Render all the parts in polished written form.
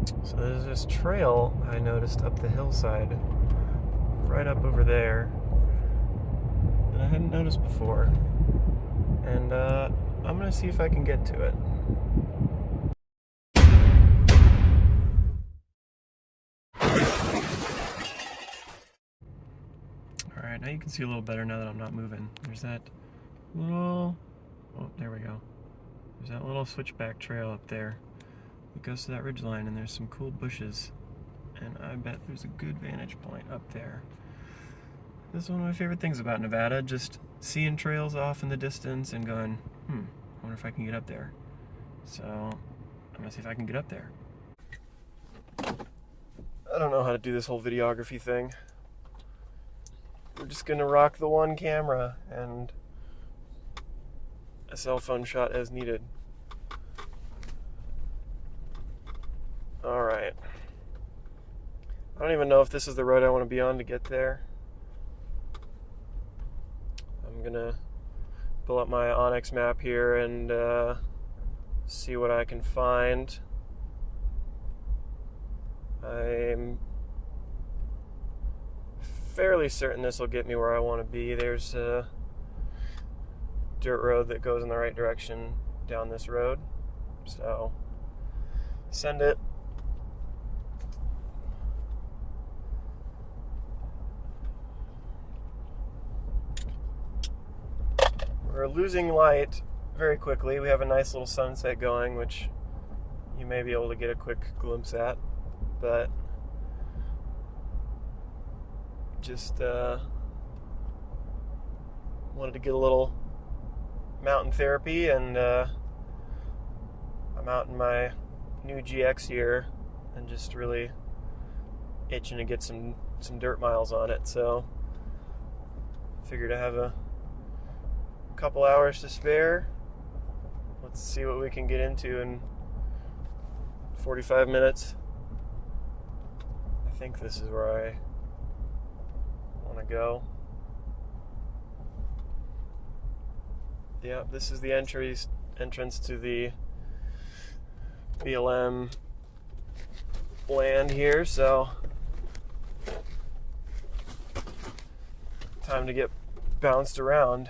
So there's this trail I noticed up the hillside, right up over there, that I hadn't noticed before. And I'm gonna see if I can get to it. Alright, now you can see a little better now that I'm not moving. There's that little... Oh, there we go. There's that little switchback trail up there. It goes to that ridgeline, and there's some cool bushes. And I bet there's a good vantage point up there. This is one of my favorite things about Nevada, just seeing trails off in the distance and going, I wonder if I can get up there. So, I'm gonna see if I can get up there. I don't know how to do this whole videography thing. We're just gonna rock the one camera and a cell phone shot as needed. Alright. I don't even know if this is the road I want to be on to get there. I'm gonna pull up my Onyx map here and see what I can find. I'm fairly certain this will get me where I want to be. There's a dirt road that goes in the right direction down this road. So, send it. We're losing light very quickly. We have a nice little sunset going, which you may be able to get a quick glimpse at, but just wanted to get a little mountain therapy, and I'm out in my new GX here and just really itching to get some dirt miles on it, so figured I have a couple hours to spare. Let's see what we can get into in 45 minutes. I think this is where I want to go. Yeah, this is the entrance to the BLM land here, so time to get bounced around.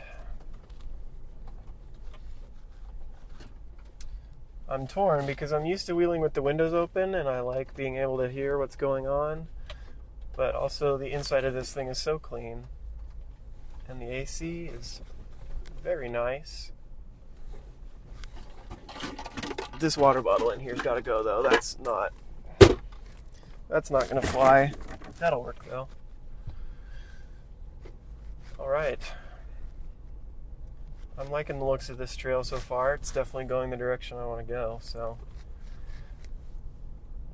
I'm torn because I'm used to wheeling with the windows open and I like being able to hear what's going on, but also the inside of this thing is so clean and the AC is very nice. This water bottle in here's got to go though. That's not gonna fly. That'll work though. All right. I'm liking the looks of this trail so far. It's definitely going the direction I want to go, so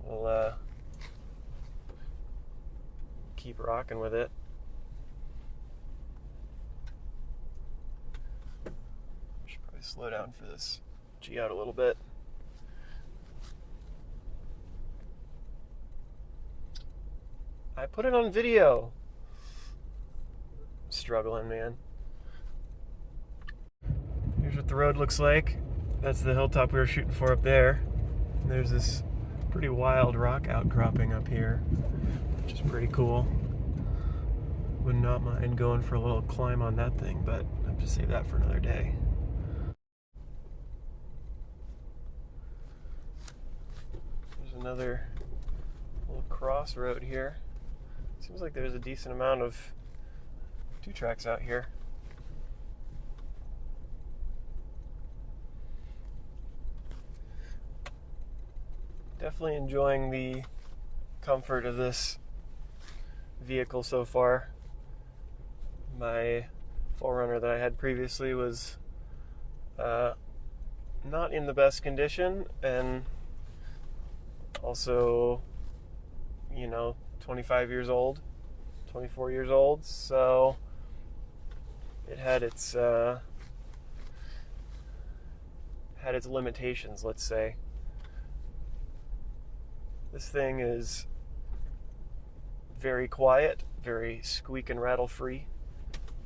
we'll keep rocking with it. Should probably slow down for this G out a little bit. I put it on video. Struggling, man. Here's what the road looks like. That's the hilltop we were shooting for up there. And there's this pretty wild rock outcropping up here, which is pretty cool. Would not mind going for a little climb on that thing, but I have to save that for another day. There's another little crossroad here. Seems like there's a decent amount of 2-tracks out here. Definitely enjoying the comfort of this vehicle so far. My 4Runner that I had previously was not in the best condition, and also, 25 years old, 24 years old, so it had its limitations, let's say. This thing is very quiet, very squeak and rattle free,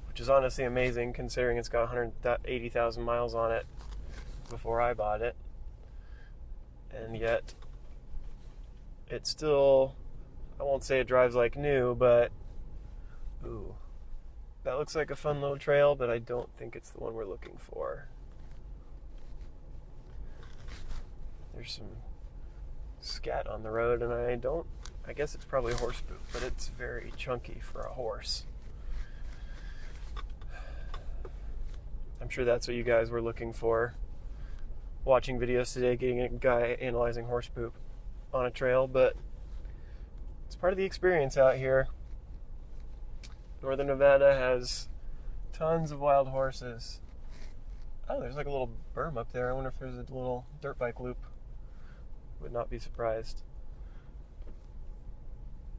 which is honestly amazing considering it's got 180,000 miles on it before I bought it. And yet It's still, I won't say it drives like new, but ooh, that looks like a fun little trail, but I don't think it's the one we're looking for. There's some scat on the road, and I guess it's probably horse poop, but it's very chunky for a horse. I'm sure that's what you guys were looking for watching videos today, getting a guy analyzing horse poop on a trail, but it's part of the experience out here. Northern Nevada has tons of wild horses. Oh, there's like a little berm up there. I wonder if there's a little dirt bike loop. Would not be surprised.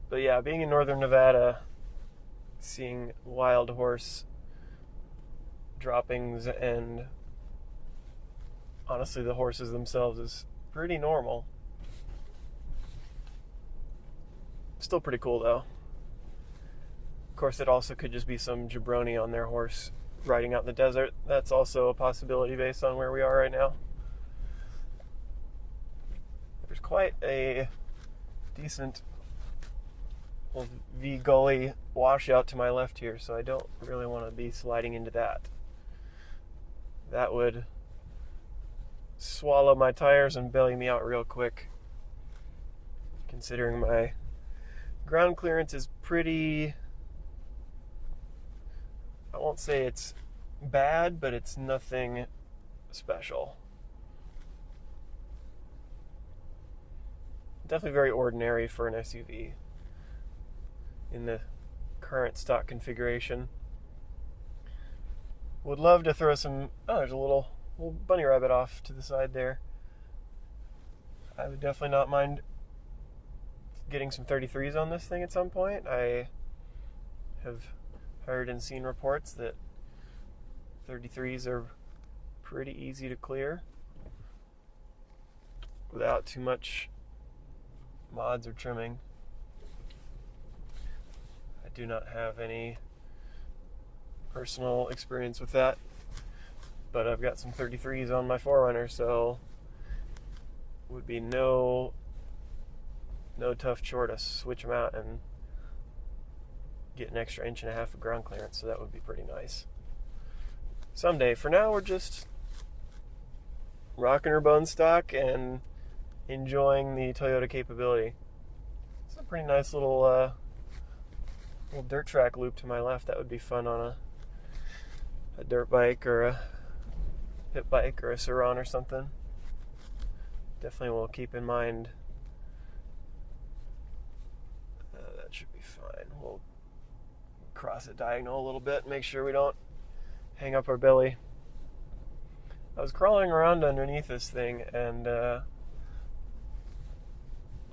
But yeah, being in Northern Nevada, seeing wild horse droppings and honestly the horses themselves is pretty normal. Still pretty cool though. Of course, it also could just be some jabroni on their horse riding out in the desert. That's also a possibility based on where we are right now. There's quite a decent V gully washout to my left here, so I don't really want to be sliding into that. That would swallow my tires and belly me out real quick, considering my ground clearance is pretty, I won't say it's bad, but it's nothing special. Definitely very ordinary for an SUV in the current stock configuration. Would love to throw some, oh, there's a little bunny rabbit off to the side there. I would definitely not mind getting some 33s on this thing at some point. I have heard and seen reports that 33s are pretty easy to clear without too much mods or trimming. I do not have any personal experience with that, but I've got some 33s on my 4Runner, so would be no tough chore to switch them out and get an extra 1.5 inches of ground clearance, so that would be pretty nice. Someday. For now, we're just rocking her bone stock and enjoying the Toyota capability. It's a pretty nice little dirt track loop to my left. That would be fun on a dirt bike or a hip bike or a Suron or something. Definitely will keep in mind. That should be fine. We'll cross it diagonal a little bit, make sure we don't hang up our belly. I was crawling around underneath this thing and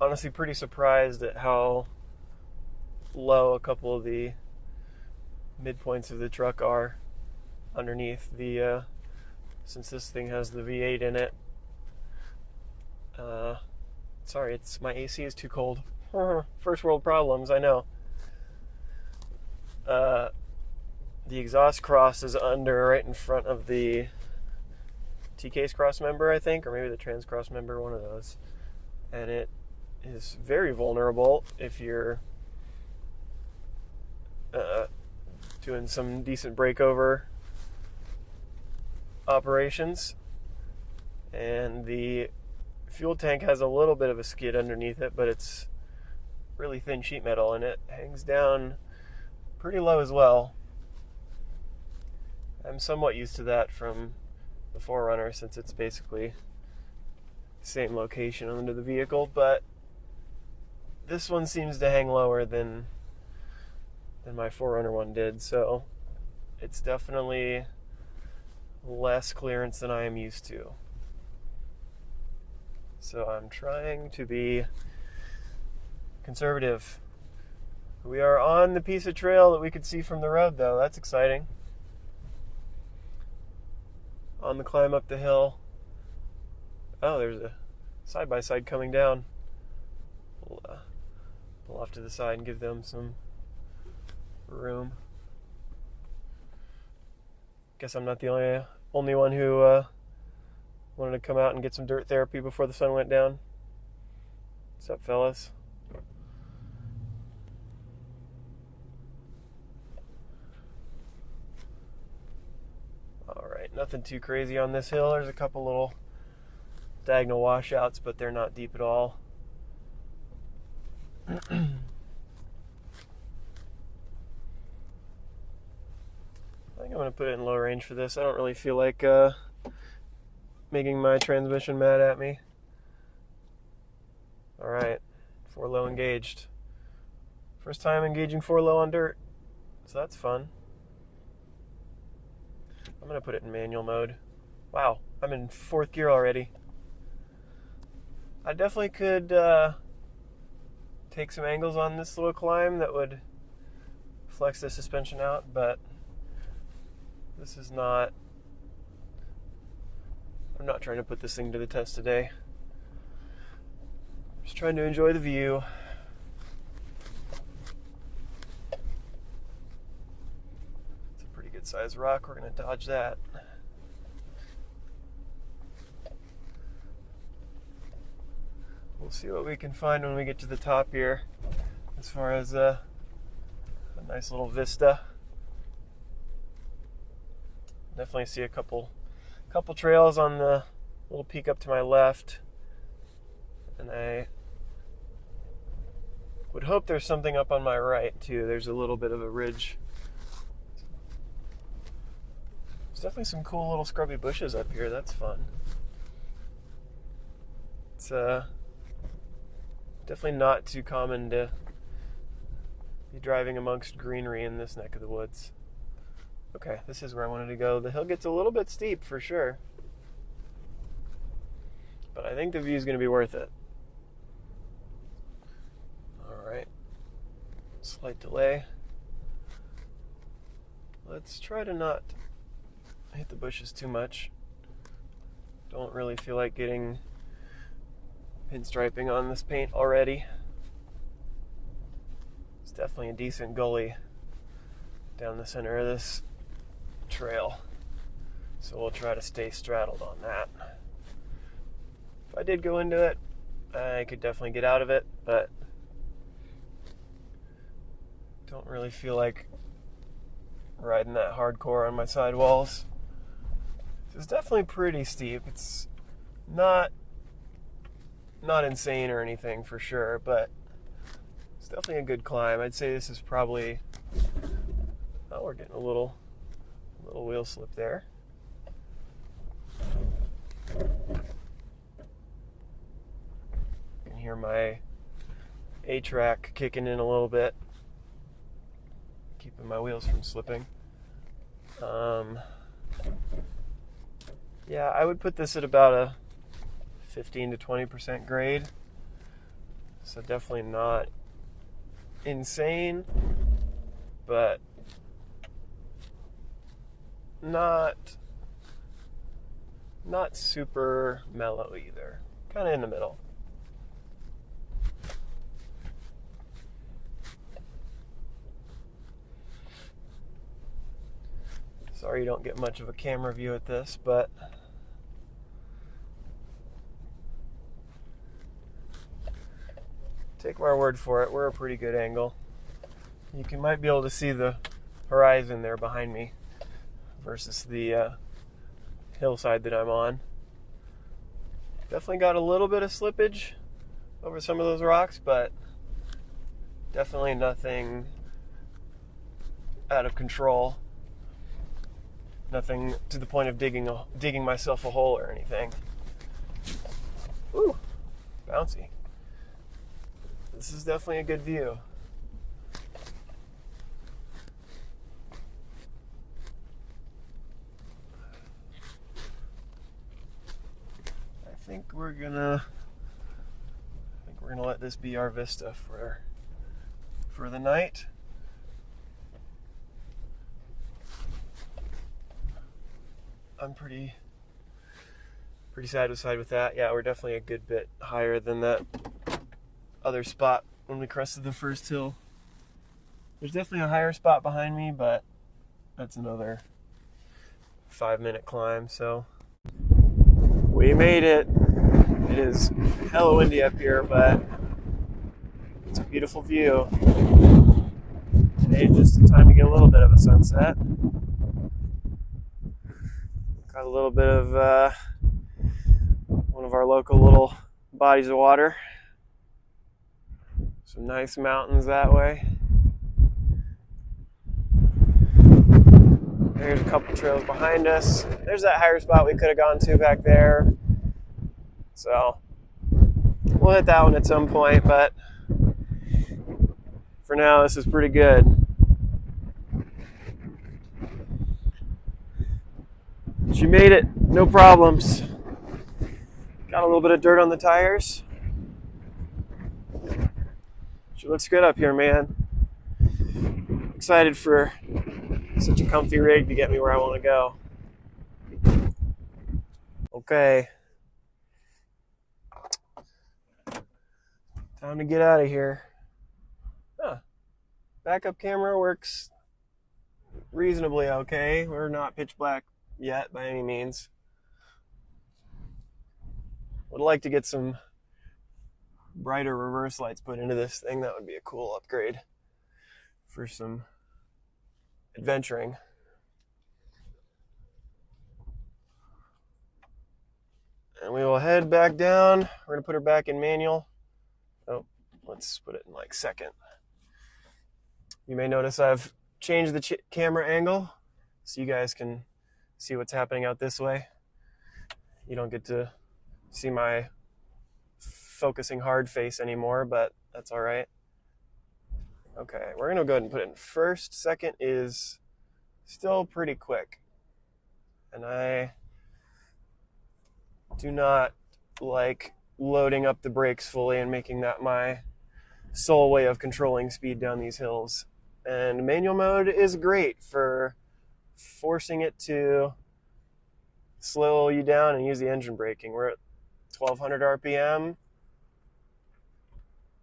honestly pretty surprised at how low a couple of the midpoints of the truck are underneath the since this thing has the V8 in it. Sorry, it's my AC is too cold. First world problems, I know. The exhaust cross is under right in front of the T-case cross member, I think, or maybe the trans cross member, one of those. And it is very vulnerable if you're doing some decent breakover operations. And the fuel tank has a little bit of a skid underneath it, but it's really thin sheet metal and it hangs down pretty low as well. I'm somewhat used to that from the 4Runner since it's basically the same location under the vehicle, but this one seems to hang lower than my 4Runner one did, so it's definitely less clearance than I am used to. So I'm trying to be conservative. We are on the piece of trail that we could see from the road, though. That's exciting. On the climb up the hill. Oh, there's a side-by-side coming down. We'll pull off to the side and give them some room. Guess I'm not the only one who wanted to come out and get some dirt therapy before the sun went down. What's up, fellas? Alright, nothing too crazy on this hill. There's a couple little diagonal washouts, but they're not deep at all. I think I'm going to put it in low range for this. I don't really feel like making my transmission mad at me. Alright, 4 low engaged. First time engaging 4 low on dirt, so that's fun. I'm going to put it in manual mode. Wow, I'm in 4th gear already. I definitely could take some angles on this little climb that would flex the suspension out, but this is not... I'm not trying to put this thing to the test today. Just trying to enjoy the view. It's a pretty good sized rock. We're going to dodge that. We'll see what we can find when we get to the top here, as far as a nice little vista. Definitely see a couple trails on the little peak up to my left, and I would hope there's something up on my right too. There's a little bit of a ridge. There's definitely some cool little scrubby bushes up here. That's fun. It's definitely not too common to be driving amongst greenery in this neck of the woods. Okay, this is where I wanted to go. The hill gets a little bit steep for sure, but I think the view is going to be worth it. Alright, slight delay. Let's try to not hit the bushes too much. Don't really feel like getting pinstriping on this paint already. It's definitely a decent gully down the center of this trail, so we'll try to stay straddled on that. If I did go into it, I could definitely get out of it, but don't really feel like riding that hardcore on my sidewalls. It's definitely pretty steep. It's not insane or anything for sure, but it's definitely a good climb. I'd say this is probably... Oh, we're getting a little wheel slip there. You can hear my A-track kicking in a little bit, keeping my wheels from slipping. Yeah, I would put this at about a 15 to 20% grade, so definitely not insane, but not super mellow either. Kind of in the middle. Sorry you don't get much of a camera view at this, but take my word for it, we're a pretty good angle. You might be able to see the horizon there behind me versus the hillside that I'm on. Definitely got a little bit of slippage over some of those rocks, but definitely nothing out of control. Nothing to the point of digging myself a hole or anything. Ooh, bouncy. This is definitely a good view. I think we're gonna let this be our vista for the night. I'm pretty satisfied with that. Yeah, we're definitely a good bit higher than that other spot when we crested the first hill. There's definitely a higher spot behind me, but that's another 5-minute climb, so we made it. It is hella windy up here, but It's a beautiful view. Today, just in time to get a little bit of a sunset. Got a little bit of one of our local little bodies of water. Some nice mountains that way. There's a couple trails behind us. There's that higher spot we could have gone to back there. So we'll hit that one at some point, but for now, this is pretty good. She made it, no problems. Got a little bit of dirt on the tires. She looks good up here, man. Excited for such a comfy rig to get me where I want to go. Okay. Time to get out of here. Backup camera works reasonably okay. We're not pitch black yet by any means. Would like to get some brighter reverse lights put into this thing. That would be a cool upgrade for some adventuring. And we will head back down. We're going to put her back in manual. Oh, let's put it in like second. You may notice I've changed the camera angle so you guys can see what's happening out this way. You don't get to see my focusing hard face anymore, but that's all right. Okay, we're going to go ahead and put it in first. Second is still pretty quick. And I do not like loading up the brakes fully and making that my sole way of controlling speed down these hills. And manual mode is great for forcing it to slow you down and use the engine braking. We're at 1200 RPM.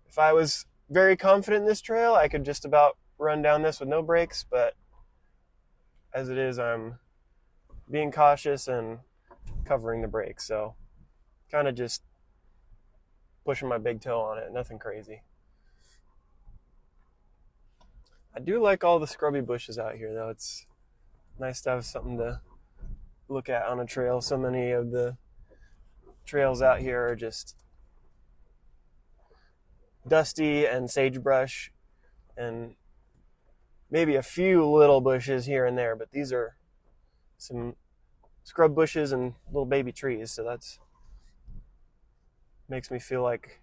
If I was very confident in this trail, I could just about run down this with no brakes, but as it is, I'm being cautious and covering the brakes, so kind of just pushing my big toe on it, nothing crazy. I do like all the scrubby bushes out here, though. It's nice to have something to look at on a trail. So many of the trails out here are just dusty and sagebrush and maybe a few little bushes here and there, but these are some scrub bushes and little baby trees, so that's makes me feel like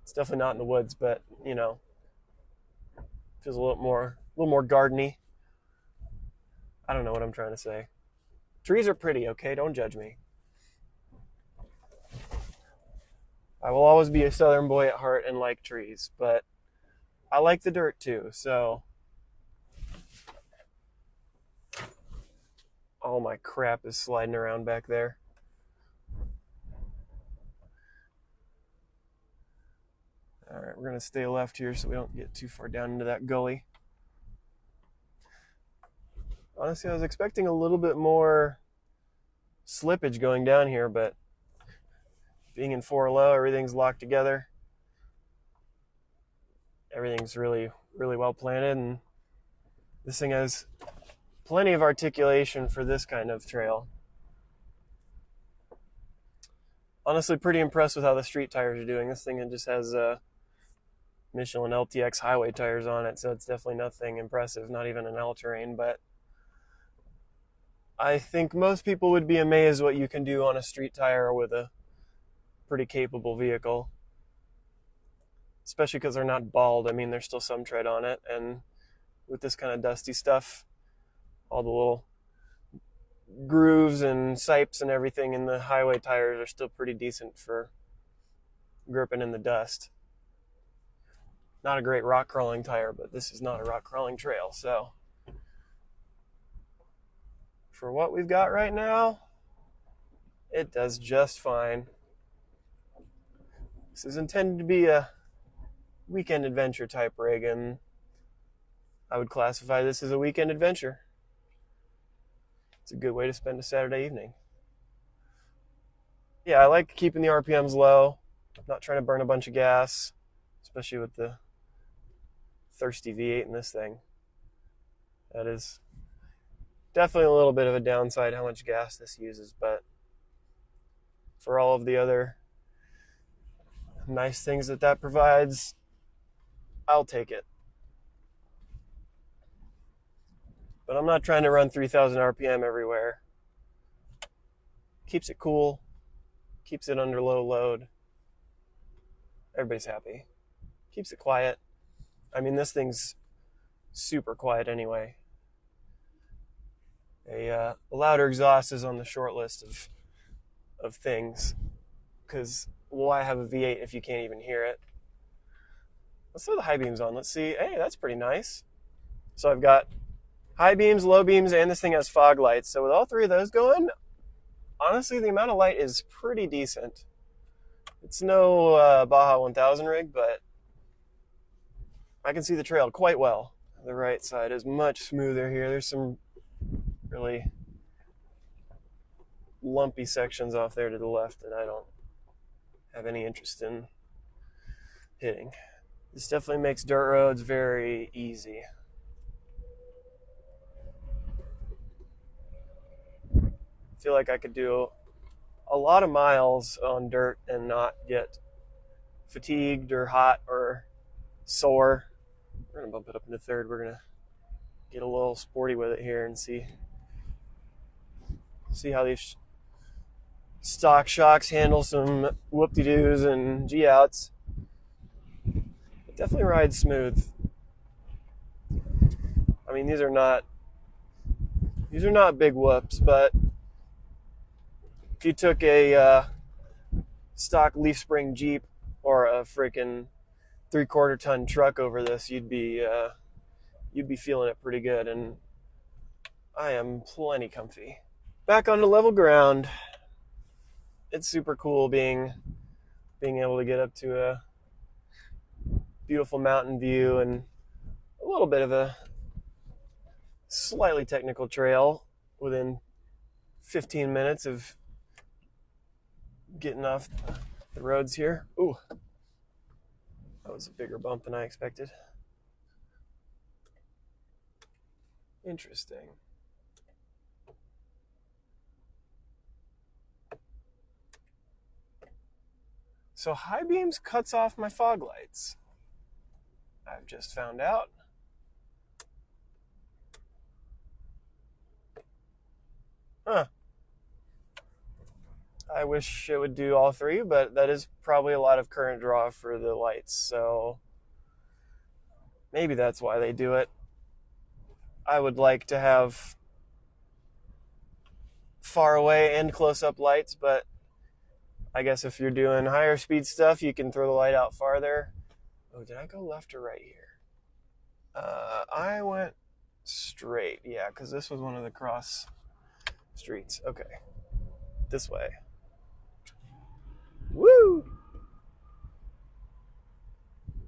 it's definitely not in the woods, but you know, feels a little more gardeny. I don't know what I'm trying to say. Trees are pretty, okay? Don't judge me. I will always be a southern boy at heart and like trees, but I like the dirt too, so all my crap is sliding around back there. All right, we're going to stay left here so we don't get too far down into that gully. Honestly, I was expecting a little bit more slippage going down here, but being in 4 low, everything's locked together. Everything's really, really well planted, and this thing has plenty of articulation for this kind of trail. Honestly, pretty impressed with how the street tires are doing. This thing just has Michelin LTX highway tires on it, so it's definitely nothing impressive, not even an all-terrain, but I think most people would be amazed what you can do on a street tire with a pretty capable vehicle, especially because they're not bald. I mean, there's still some tread on it, and with this kind of dusty stuff, all the little grooves and sipes and everything in the highway tires are still pretty decent for gripping in the dust. Not a great rock crawling tire, but this is not a rock crawling trail, so for what we've got right now, it does just fine. This is intended to be a weekend adventure type rig, and I would classify this as a weekend adventure. It's a good way to spend a Saturday evening. Yeah, I like keeping the RPMs low. Not trying to burn a bunch of gas, especially with the thirsty V8 in this thing. That is definitely a little bit of a downside how much gas this uses, but for all of the other nice things that provides, I'll take it. But I'm not trying to run 3,000 RPM everywhere. Keeps it cool, keeps it under low load. Everybody's happy. Keeps it quiet. I mean, this thing's super quiet anyway. A louder exhaust is on the short list of things, because why have a V8 if you can't even hear it? Let's throw the high beams on. Let's see. Hey, that's pretty nice. So I've got high beams, low beams, and this thing has fog lights. So with all three of those going, honestly, the amount of light is pretty decent. It's no Baja 1000 rig, but I can see the trail quite well. The right side is much smoother here. There's some really lumpy sections off there to the left that I don't have any interest in hitting. This definitely makes dirt roads very easy. I feel like I could do a lot of miles on dirt and not get fatigued or hot or sore. We're gonna bump it up into third. We're gonna get a little sporty with it here and see how these stock shocks handle some whoop-de-doos and G-outs. It definitely rides smooth. I mean, these are not big whoops, but if you took a stock leaf spring Jeep or a freaking 3/4 ton truck over this, you'd be feeling it pretty good, and I am plenty comfy. Back onto level ground. It's super cool being able to get up to a beautiful mountain view and a little bit of a slightly technical trail within 15 minutes of getting off the roads here. Ooh, that was a bigger bump than I expected. Interesting. So high beams cuts off my fog lights. I've just found out. Huh. I wish it would do all three, but that is probably a lot of current draw for the lights, so maybe that's why they do it. I would like to have far away and close-up lights, but I guess if you're doing higher speed stuff, you can throw the light out farther. Oh, did I go left or right here? I went straight, yeah, because this was one of the cross streets. Okay, this way. Woo!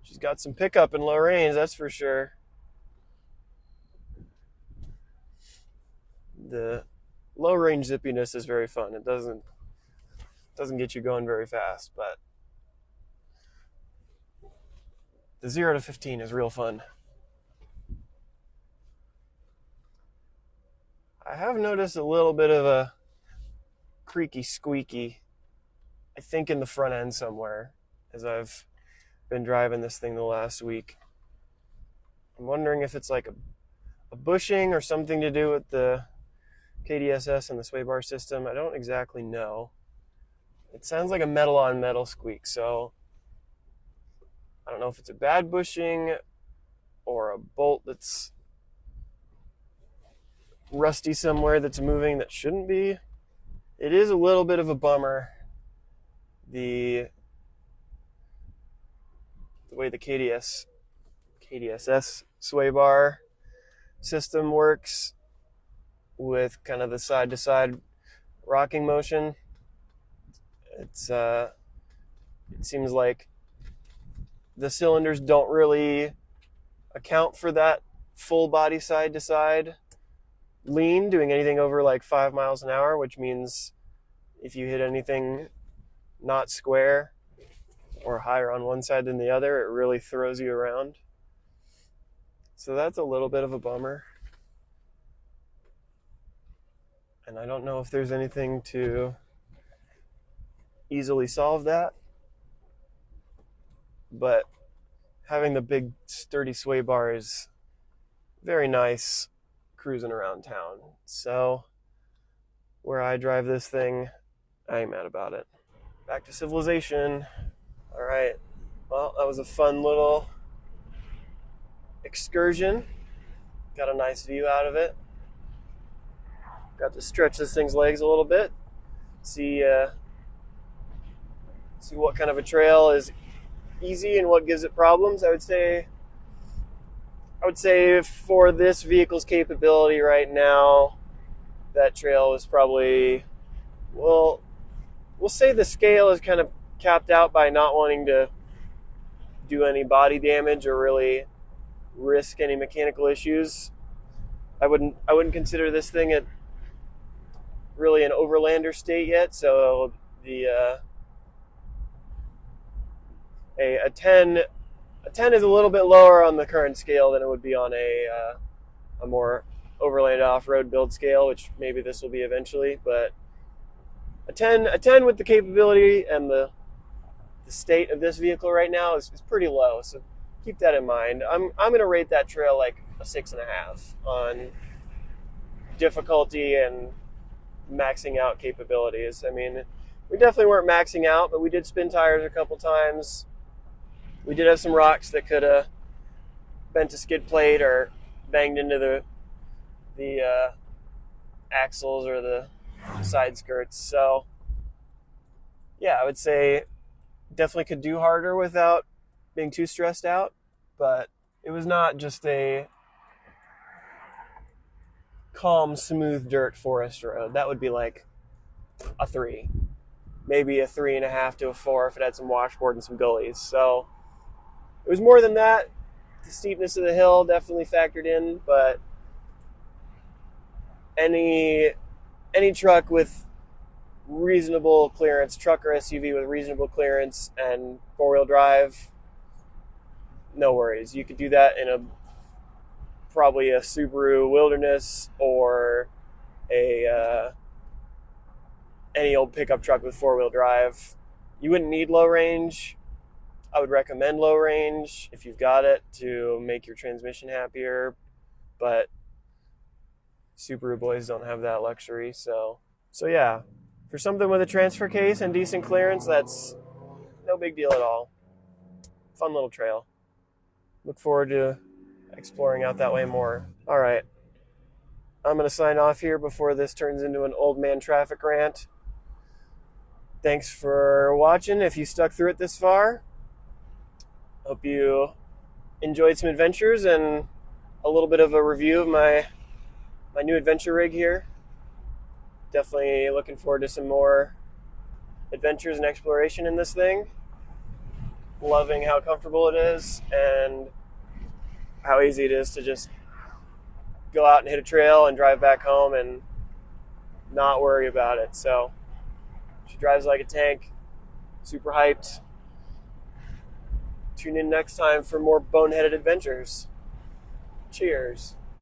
She's got some pickup in low range, that's for sure. The low range zippiness is very fun. It doesn't get you going very fast, but the 0 to 15 is real fun. I have noticed a little bit of a creaky squeaky, I think in the front end somewhere, as I've been driving this thing the last week. I'm wondering if it's like a bushing or something to do with the KDSS and the sway bar system. I don't exactly know. It sounds like a metal on metal squeak, so I don't know if it's a bad bushing or a bolt that's rusty somewhere that's moving that shouldn't be. It is a little bit of a bummer, the way the KDSS sway bar system works with kind of the side-to-side rocking motion. It seems like the cylinders don't really account for that full body side-to-side lean, doing anything over like 5 miles an hour, which means if you hit anything not square, or higher on one side than the other, it really throws you around. So that's a little bit of a bummer. And I don't know if there's anything to easily solve that, but having the big sturdy sway bar is very nice cruising around town. So where I drive this thing, I ain't mad about it. Back to civilization. All right. Well, that was a fun little excursion. Got a nice view out of it. Got to stretch this thing's legs a little bit. See what kind of a trail is easy and what gives it problems. I would say for this vehicle's capability right now, that trail is probably, well, we'll say the scale is kind of capped out by not wanting to do any body damage or really risk any mechanical issues. I wouldn't consider this thing at really an overlander state yet, so the a 10 is a little bit lower on the current scale than it would be on a more overland off-road build scale, which maybe this will be eventually, but a 10 with the capability and the state of this vehicle right now is pretty low, so keep that in mind. I'm going to rate that trail like a 6.5 on difficulty and maxing out capabilities. I mean, we definitely weren't maxing out, but we did spin tires a couple times. We did have some rocks that could have bent a skid plate or banged into the axles or the side skirts. So yeah, I would say definitely could do harder without being too stressed out, but it was not just a calm, smooth dirt forest road. That would be like a 3, maybe a 3.5 to a 4 if it had some washboard and some gullies. So it was more than that. The steepness of the hill definitely factored in, but any truck with reasonable clearance, truck or SUV with reasonable clearance and 4-wheel drive, no worries. You could do that in probably a Subaru Wilderness or any old pickup truck with 4-wheel drive. You wouldn't need low range. I would recommend low range if you've got it to make your transmission happier, but Subaru boys don't have that luxury. So yeah, for something with a transfer case and decent clearance, that's no big deal at all. Fun little trail. Look forward to exploring out that way more. All right, I'm going to sign off here before this turns into an old man traffic rant. Thanks for watching if you stuck through it this far. Hope you enjoyed some adventures and a little bit of a review of my new adventure rig here. Definitely looking forward to some more adventures and exploration in this thing. Loving how comfortable it is and how easy it is to just go out and hit a trail and drive back home and not worry about it. So she drives like a tank. Super hyped. Tune in next time for more boneheaded adventures. Cheers.